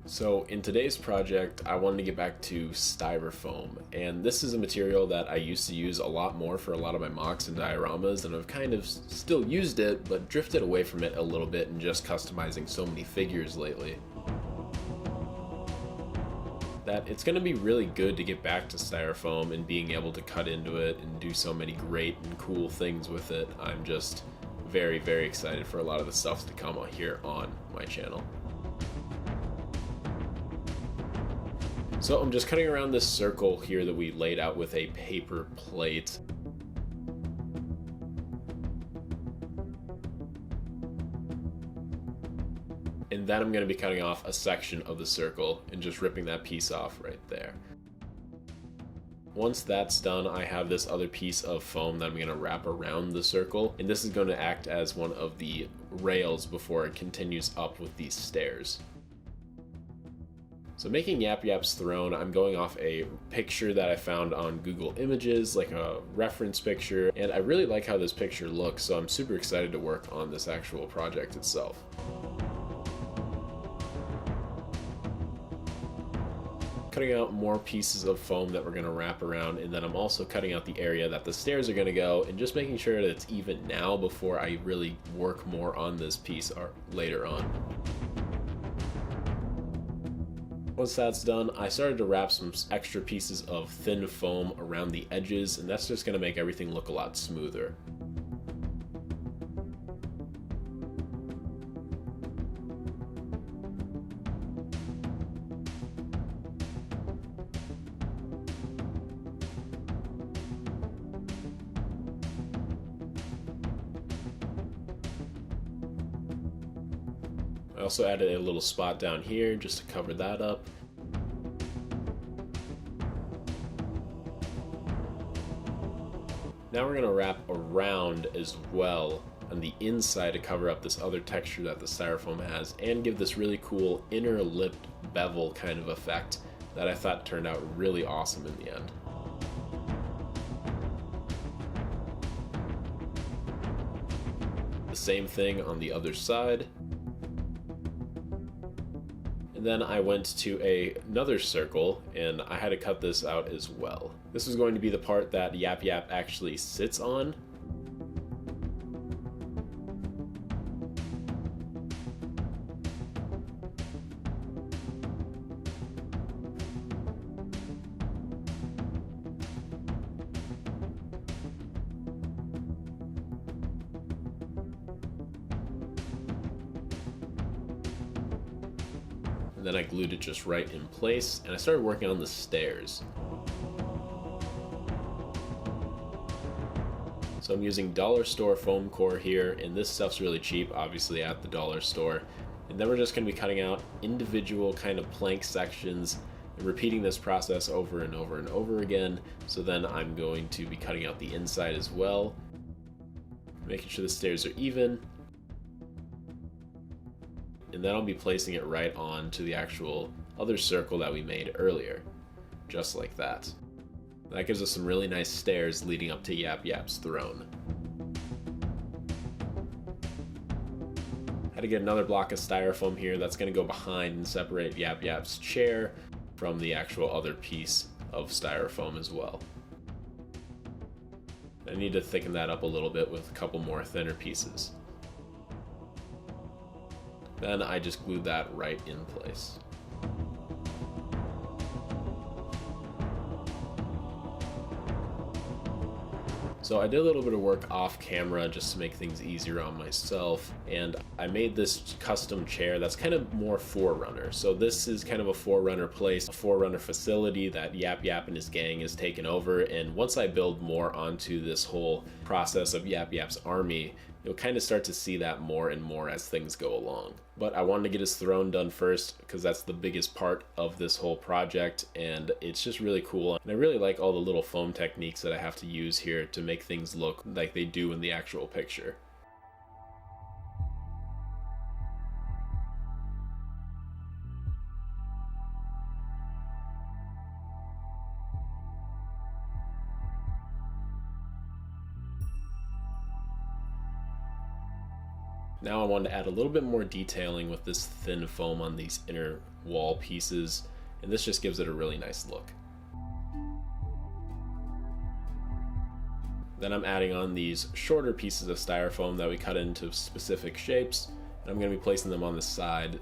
So in today's project, I wanted to get back to styrofoam, and this is a material that I used to use a lot more for a lot of my MOCs and dioramas, and I've kind of still used it, but drifted away from it a little bit and just customizing so many figures lately. That it's going to be really good to get back to styrofoam and being able to cut into it and do so many great and cool things with it. I'm just very, very excited for a lot of the stuff to come here on my channel. So I'm just cutting around this circle here that we laid out with a paper plate. And then I'm going to be cutting off a section of the circle and just ripping that piece off right there. Once that's done, I have this other piece of foam that I'm going to wrap around the circle, and this is going to act as one of the rails before it continues up with these stairs. So making Yap Yap's throne, I'm going off a picture that I found on Google Images, like a reference picture, and I really like how this picture looks, so I'm super excited to work on this actual project itself. Cutting out more pieces of foam that we're going to wrap around, and then I'm also cutting out the area that the stairs are going to go, and just making sure that it's even now before I really work more on this piece later on. Once that's done, I started to wrap some extra pieces of thin foam around the edges, and that's just going to make everything look a lot smoother. I also added a little spot down here just to cover that up. Now we're going to wrap around as well on the inside to cover up this other texture that the styrofoam has and give this really cool inner lipped bevel kind of effect that I thought turned out really awesome in the end. The same thing on the other side. And then I went to another circle and I had to cut this out as well. This was going to be the part that Yap Yap actually sits on. Then I glued it just right in place, and I started working on the stairs. So I'm using dollar store foam core here, and this stuff's really cheap, obviously at the dollar store. And then we're just going to be cutting out individual kind of plank sections and repeating this process over and over and over again. So then I'm going to be cutting out the inside as well, making sure the stairs are even. And then I'll be placing it right on to the actual other circle that we made earlier, just like that. That gives us some really nice stairs leading up to Yap Yap's throne. Had to get another block of styrofoam here that's going to go behind and separate Yap Yap's chair from the actual other piece of styrofoam as well. I need to thicken that up a little bit with a couple more thinner pieces. Then I just glued that right in place. So I did a little bit of work off camera just to make things easier on myself, and I made this custom chair that's kind of more Forerunner. So this is kind of a Forerunner place, a Forerunner facility that Yap Yap and his gang has taken over, and once I build more onto this whole process of Yap Yap's army, you'll kind of start to see that more and more as things go along. But I wanted to get his throne done first because that's the biggest part of this whole project, and it's just really cool. And I really like all the little foam techniques that I have to use here to make things look like they do in the actual picture. Now I wanted to add a little bit more detailing with this thin foam on these inner wall pieces, and this just gives it a really nice look. Then I'm adding on these shorter pieces of styrofoam that we cut into specific shapes, and I'm going to be placing them on the side.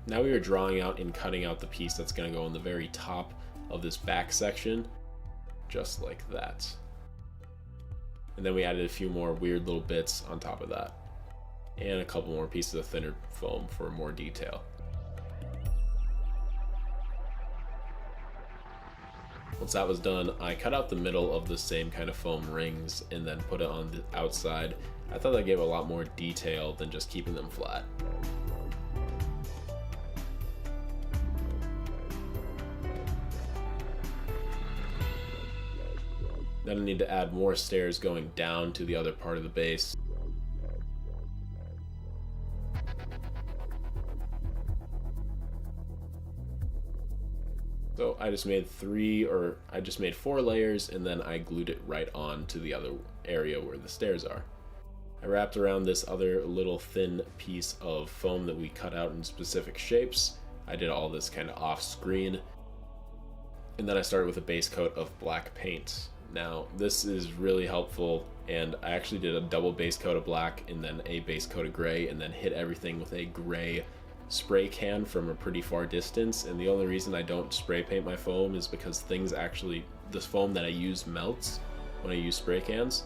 Now we are drawing out and cutting out the piece that's going to go in the very top of this back section, just like that. And then we added a few more weird little bits on top of that, and a couple more pieces of thinner foam for more detail. Once that was done, I cut out the middle of the same kind of foam rings and then put it on the outside. I thought that gave a lot more detail than just keeping them flat. Then I need to add more stairs going down to the other part of the base. So I just made 4 layers, and then I glued it right on to the other area where the stairs are. I wrapped around this other little thin piece of foam that we cut out in specific shapes. I did all this kind of off screen. And then I started with a base coat of black paint. Now this is really helpful, and I actually did a double base coat of black and then a base coat of gray, and then hit everything with a gray spray can from a pretty far distance. And the only reason I don't spray paint my foam is because this foam that I use melts when I use spray cans,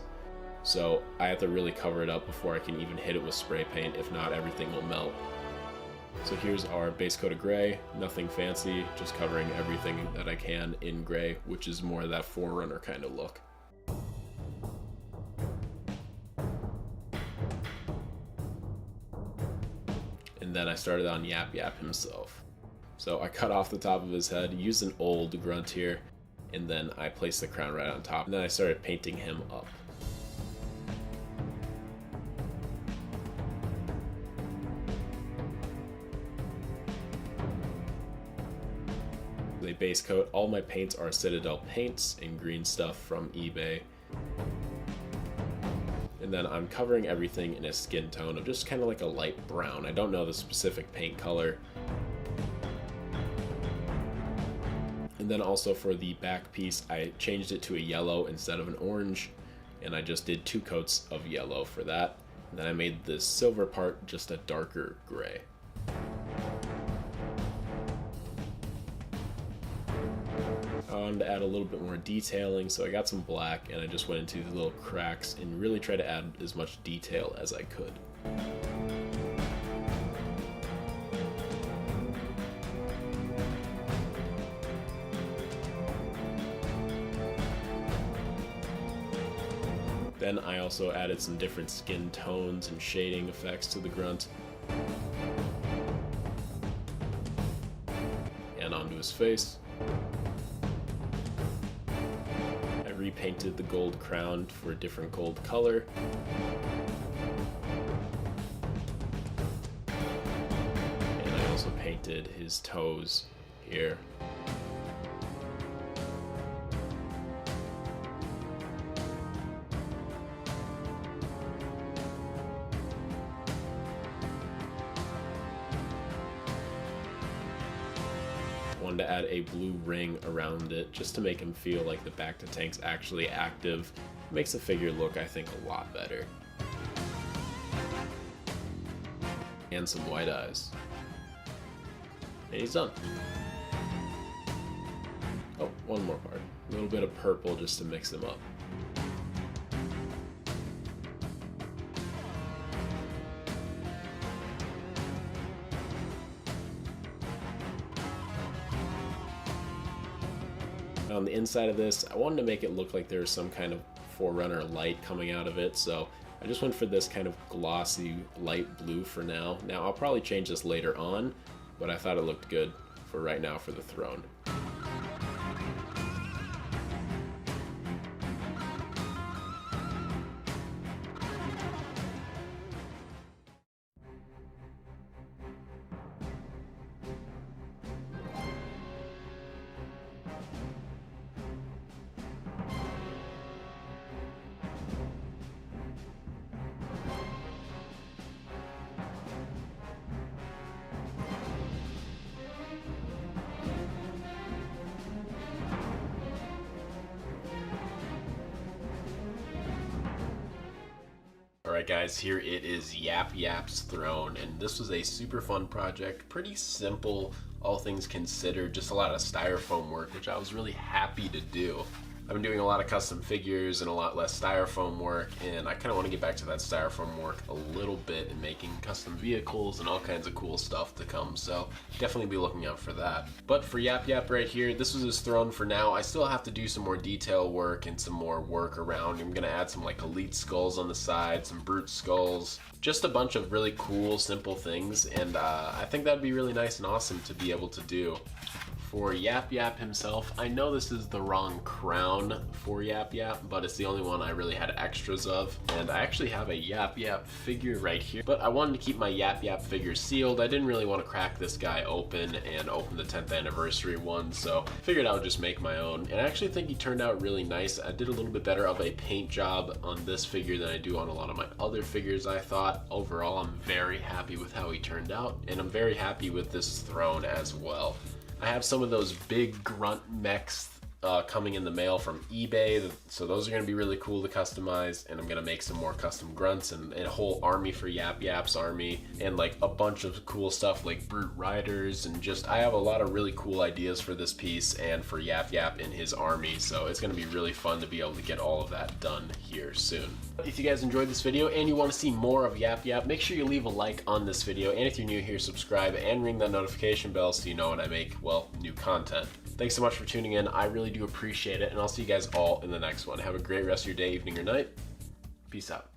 so I have to really cover it up before I can even hit it with spray paint. If not, everything will melt. So here's our base coat of gray, nothing fancy, just covering everything that I can in gray, which is more of that Forerunner kind of look. And then I started on Yap Yap himself. So I cut off the top of his head, used an old Grunt here, and then I placed the crown right on top, and then I started painting him up. A base coat. All my paints are Citadel paints in green stuff from eBay. And then I'm covering everything in a skin tone of just kind of like a light brown. I don't know the specific paint color. And then also for the back piece, I changed it to a yellow instead of an orange, and I just did 2 coats of yellow for that. And then I made the silver part just a darker gray. I wanted to add a little bit more detailing, so I got some black and I just went into the little cracks and really tried to add as much detail as I could. Then I also added some different skin tones and shading effects to the Grunt. And onto his face. Repainted the gold crown for a different gold color. And I also painted his toes here. Wanted to add a blue ring around it just to make him feel like the back to tank's actually active. It makes the figure look, I think, a lot better. And some white eyes. And he's done. Oh, one more part. A little bit of purple just to mix him up. On the inside of this, I wanted to make it look like there was some kind of Forerunner light coming out of it, so I just went for this kind of glossy light blue for now. Now I'll probably change this later on, but I thought it looked good for right now for the throne. Alright guys, here it is Yap Yap's throne, and this was a super fun project, pretty simple, all things considered, just a lot of styrofoam work, which I was really happy to do. I've been doing a lot of custom figures and a lot less styrofoam work, and I kind of want to get back to that styrofoam work a little bit and making custom vehicles and all kinds of cool stuff to come, so definitely be looking out for that. But for Yap Yap right here, this was his throne for now. I still have to do some more detail work and some more work around. I'm going to add some like elite skulls on the side, some brute skulls, just a bunch of really cool, simple things, and I think that'd be really nice and awesome to be able to do. For Yap Yap himself, I know this is the wrong crown for Yap Yap, but it's the only one I really had extras of. And I actually have a Yap Yap figure right here, but I wanted to keep my Yap Yap figure sealed. I didn't really want to crack this guy open and open the 10th anniversary one, so I figured I would just make my own. And I actually think he turned out really nice. I did a little bit better of a paint job on this figure than I do on a lot of my other figures, I thought. Overall, I'm very happy with how he turned out, and I'm very happy with this throne as well. I have some of those big Grunt mechs coming in the mail from eBay, so those are going to be really cool to customize, and I'm going to make some more custom grunts and a whole army for Yap Yap's army, and like a bunch of cool stuff like brute riders, and just I have a lot of really cool ideas for this piece and for Yap Yap in his army, so it's going to be really fun to be able to get all of that done here soon. If you guys enjoyed this video and you want to see more of Yap Yap, make sure you leave a like on this video, and if you're new here, subscribe and ring that notification bell so you know when I make, well, new content. Thanks so much for tuning in. I really do appreciate it, and I'll see you guys all in the next one. Have a great rest of your day, evening, or night. Peace out.